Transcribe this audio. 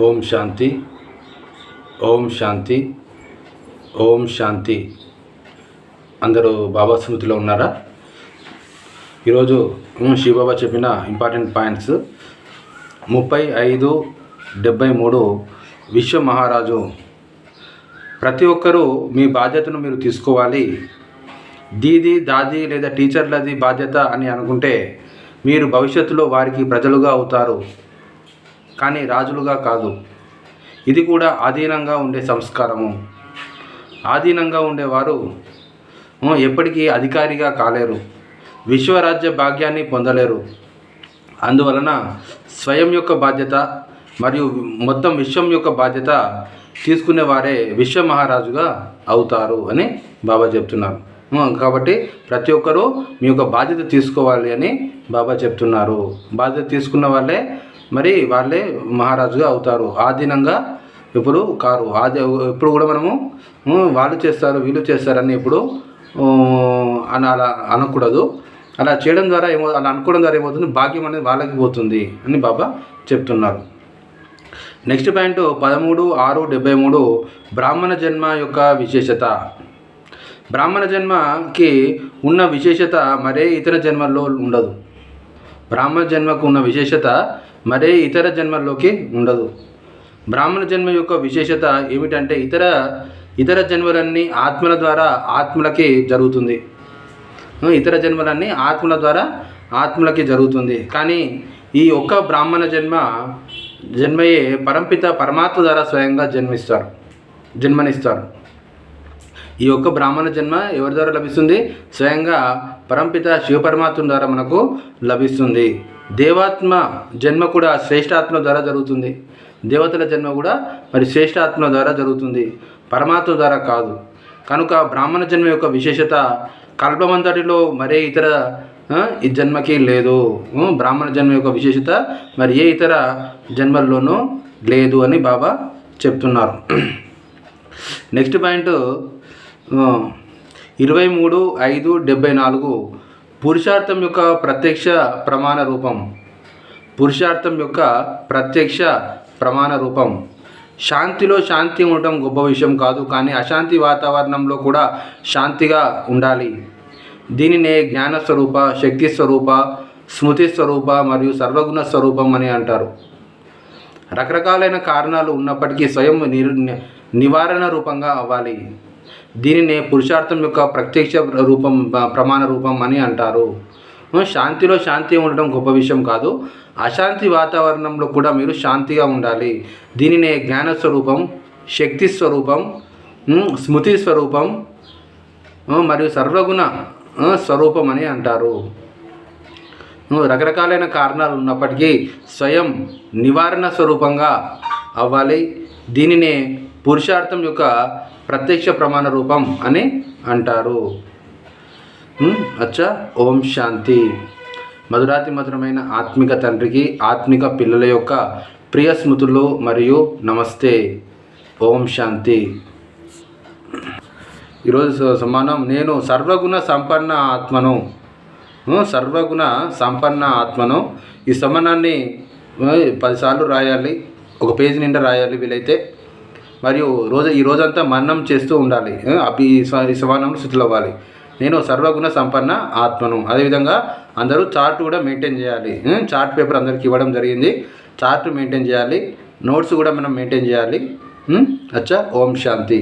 ఓం శాంతి. ఓం శాంతి. ఓం శాంతి. అందరూ బాబా స్మృతిలో ఉన్నారా? ఈరోజు శివబాబా చెప్పిన ఇంపార్టెంట్ పాయింట్స్ 35-73. విశ్వ మహారాజు, ప్రతి ఒక్కరూ మీ బాధ్యతను మీరు తీసుకోవాలి. దీది దాది లేదా టీచర్లది బాధ్యత అని అనుకుంటే మీరు భవిష్యత్తులో వారికి ప్రజలుగా అవుతారు, కానీ రాజులుగా కాదు. ఇది కూడా ఆధీనంగా ఉండే సంస్కారము. ఆధీనంగా ఉండేవారు ఎప్పటికీ అధికారిగా కాలేరు, విశ్వరాజ్య భాగ్యాన్ని పొందలేరు. అందువలన స్వయం యొక్క బాధ్యత మరియు మొత్తం విశ్వం యొక్క బాధ్యత తీసుకునేవారే విశ్వ మహారాజుగా అవుతారు అని బాబా చెప్తున్నారు. కాబట్టి ప్రతి ఒక్కరూ మీ యొక్క బాధ్యత తీసుకోవాలి అని బాబా చెప్తున్నారు. బాధ్యత తీసుకున్న వాళ్ళే మహారాజుగా అవుతారు, ఆధీనంగా ఎప్పుడు కారు. ఎప్పుడు కూడా మనము వాళ్ళు చేస్తారు వీళ్ళు చేస్తారని ఎప్పుడు అలా అనకూడదు. అలా చేయడం ద్వారా అలా అనుకోవడం ద్వారా ఏమవుతుంది, భాగ్యం అనేది వాళ్ళకి పోతుంది అని బాబా చెప్తున్నారు. Next point 13-6-73. బ్రాహ్మణ జన్మ యొక్క విశేషత. బ్రాహ్మణ జన్మకి ఉన్న విశేషత మరే ఇతర జన్మల్లో ఉండదు. బ్రాహ్మణ జన్మకు ఉన్న విశేషత మరే ఇతర జన్మల్లోకి ఉండదు. బ్రాహ్మణ జన్మ యొక్క విశేషత ఏమిటంటే ఇతర జన్మలన్నీ ఆత్మల ద్వారా ఆత్మలకి జరుగుతుంది. ఇతర జన్మలన్నీ ఆత్మల ద్వారా ఆత్మలకి జరుగుతుంది. కానీ ఈ ఒక్క బ్రాహ్మణ జన్మయే పరంపిత పరమాత్మ ద్వారా స్వయంగా జన్మనిస్తారు. ఈ యొక్క బ్రాహ్మణ జన్మ ఎవరి ద్వారా లభిస్తుంది? స్వయంగా పరంపిత శివపరమాత్మ ద్వారా మనకు లభిస్తుంది. దేవాత్మ జన్మ కూడా శ్రేష్ఠాత్మ ద్వారా జరుగుతుంది. దేవతల జన్మ కూడా మరి శ్రేష్ఠాత్మ ద్వారా జరుగుతుంది, పరమాత్మ ద్వారా కాదు. కనుక బ్రాహ్మణ జన్మ యొక్క విశేషత కల్పమంతటిలో మరే ఇతర ఈ జన్మకి లేదు. బ్రాహ్మణ జన్మ యొక్క విశేషత మరి ఏ ఇతర జన్మల్లోనూ లేదు అని బాబా చెప్తున్నారు. Next point 23-5-74. పురుషార్థం యొక్క ప్రత్యక్ష ప్రమాణ రూపం. పురుషార్థం యొక్క ప్రత్యక్ష ప్రమాణ రూపం. శాంతిలో శాంతి ఉండటం గొప్ప విషయం కాదు, కానీ అశాంతి వాతావరణంలో కూడా శాంతిగా ఉండాలి. దీనినే జ్ఞాన స్వరూప, శక్తి స్వరూప, స్మృతి స్వరూప మరియు సర్వగుణ స్వరూపం అని అంటారు. రకరకాలైన కారణాలు ఉన్నప్పటికీ స్వయం నివారణ రూపంగా అవ్వాలి. దీనినే పురుషార్థం యొక్క ప్రత్యక్ష రూపం, ప్రమాణ రూపం అని అంటారు. శాంతిలో శాంతి ఉండటం గొప్ప విషయం కాదు, అశాంతి వాతావరణంలో కూడా మీరు శాంతిగా ఉండాలి. దీనినే జ్ఞాన స్వరూపం, శక్తి స్వరూపం, స్మృతి స్వరూపం మరియు సర్వగుణ స్వరూపం అని అంటారు. రకరకాలైన కారణాలు ఉన్నప్పటికీ స్వయం నివారణ స్వరూపంగా అవ్వాలి. దీనినే పురుషార్థం యొక్క ప్రత్యక్ష ప్రమాణ రూపం అని అంటారు. అచ్చా. ఓం శాంతి. మధురాతి మధురమైన ఆత్మిక తండ్రికి ఆత్మిక పిల్లల యొక్క ప్రియ స్మృతులు మరియు నమస్తే. ఓం శాంతి. ఈరోజు సమానం. నేను సర్వగుణ సంపన్న ఆత్మను. ఈ సమానాన్ని 10 సార్లు రాయాలి, ఒక పేజీ నిండా రాయాలి వీలైతే. మరియు ఈ రోజంతా మననం చేస్తూ ఉండాలి. ఈ సమానం స్థితిలో అవ్వాలి. నేను సర్వగుణ సంపన్న ఆత్మను. అదేవిధంగా అందరూ చార్ట్ కూడా మెయింటైన్ చేయాలి. చార్ట్ పేపర్ అందరికీ ఇవ్వడం జరిగింది. చార్ట్ మెయింటైన్ చేయాలి, నోట్స్ కూడా మనం మెయింటైన్ చేయాలి. అచ్చా. ఓం శాంతి.